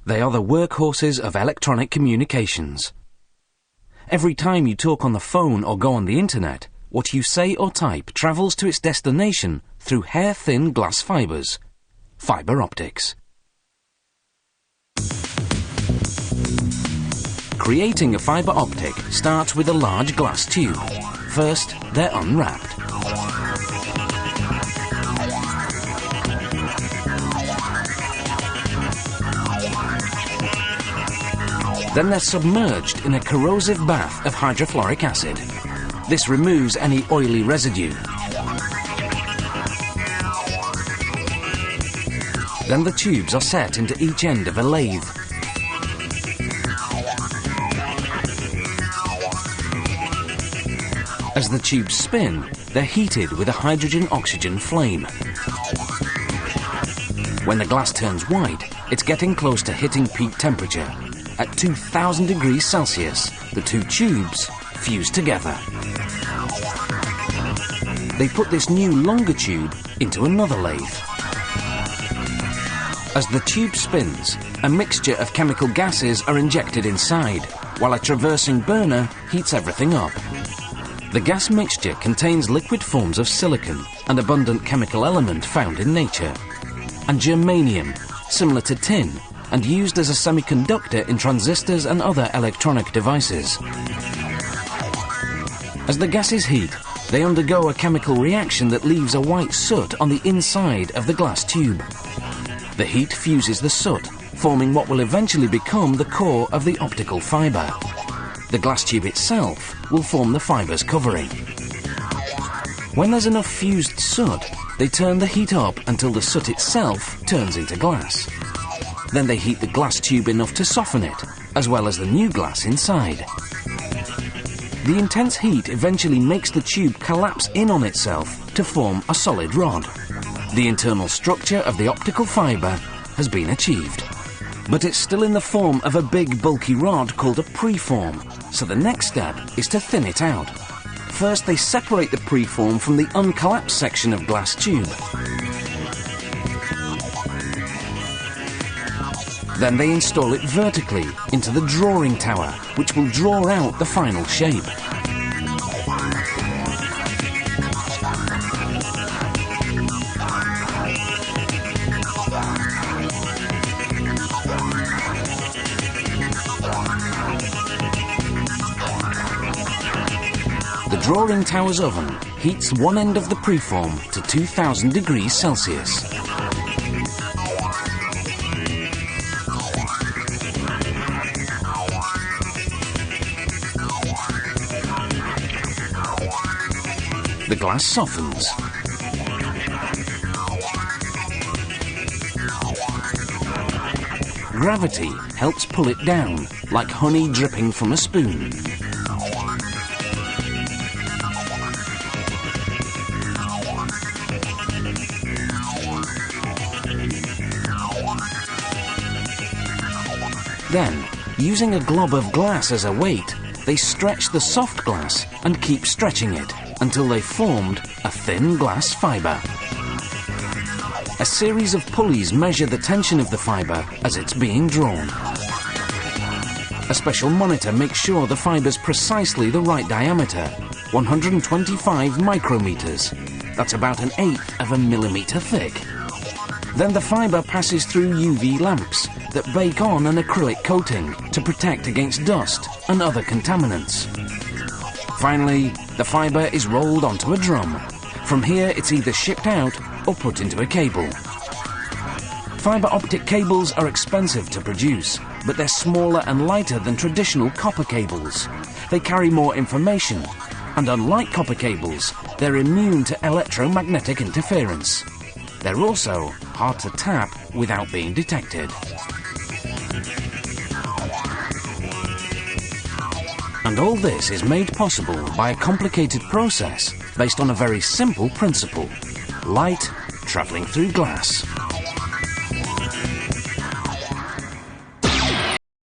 They are the workhorses of electronic communications. Every time you talk on the phone or go on the internet, what you say or type travels to its destination through hair-thin glass fibers, fiber optics. Creating a fiber optic starts with a large glass tube. First, they're unwrapped. Then they're submerged in a corrosive bath of hydrofluoric acid. This removes any oily residue. Then the tubes are set into each end of a lathe. As the tubes spin, they're heated with a hydrogen-oxygen flame. When the glass turns white, it's getting close to hitting peak temperature. At 2000 degrees Celsius, the two tubes fuse together. They put this new longer tube into another lathe. As the tube spins, a mixture of chemical gases are injected inside, while a traversing burner heats everything up. The gas mixture contains liquid forms of silicon, an abundant chemical element found in nature, and germanium, similar to tin, and used as a semiconductor in transistors and other electronic devices. As the gases heat, they undergo a chemical reaction that leaves a white soot on the inside of the glass tube. The heat fuses the soot, forming what will eventually become the core of the optical fiber. The glass tube itself will form the fiber's covering. When there's enough fused soot, they turn the heat up until the soot itself turns into glass. Then they heat the glass tube enough to soften it, as well as the new glass inside. The intense heat eventually makes the tube collapse in on itself to form a solid rod. The internal structure of the optical fiber has been achieved. But it's still in the form of a big bulky rod called a preform, so the next step is to thin it out. First they separate the preform from the uncollapsed section of glass tube. Then they install it vertically into the drawing tower, which will draw out the final shape. The drawing tower's oven heats one end of the preform to 2000 degrees Celsius. The glass softens. Gravity helps pull it down, like honey dripping from a spoon. Then, using a glob of glass as a weight, they stretch the soft glass and keep stretching it until they've formed a thin glass fiber. A series of pulleys measure the tension of the fiber as it's being drawn. A special monitor makes sure the fiber's precisely the right diameter, 125 micrometers. That's about 1/8 of a millimeter thick. Then the fiber passes through UV lamps that bake on an acrylic coating to protect against dust and other contaminants. Finally, the fiber is rolled onto a drum. From here, it's either shipped out or put into a cable. Fiber optic cables are expensive to produce, but they're smaller and lighter than traditional copper cables. They carry more information, and unlike copper cables, they're immune to electromagnetic interference. They're also hard to tap without being detected. And all this is made possible by a complicated process based on a very simple principle: light travelling through glass.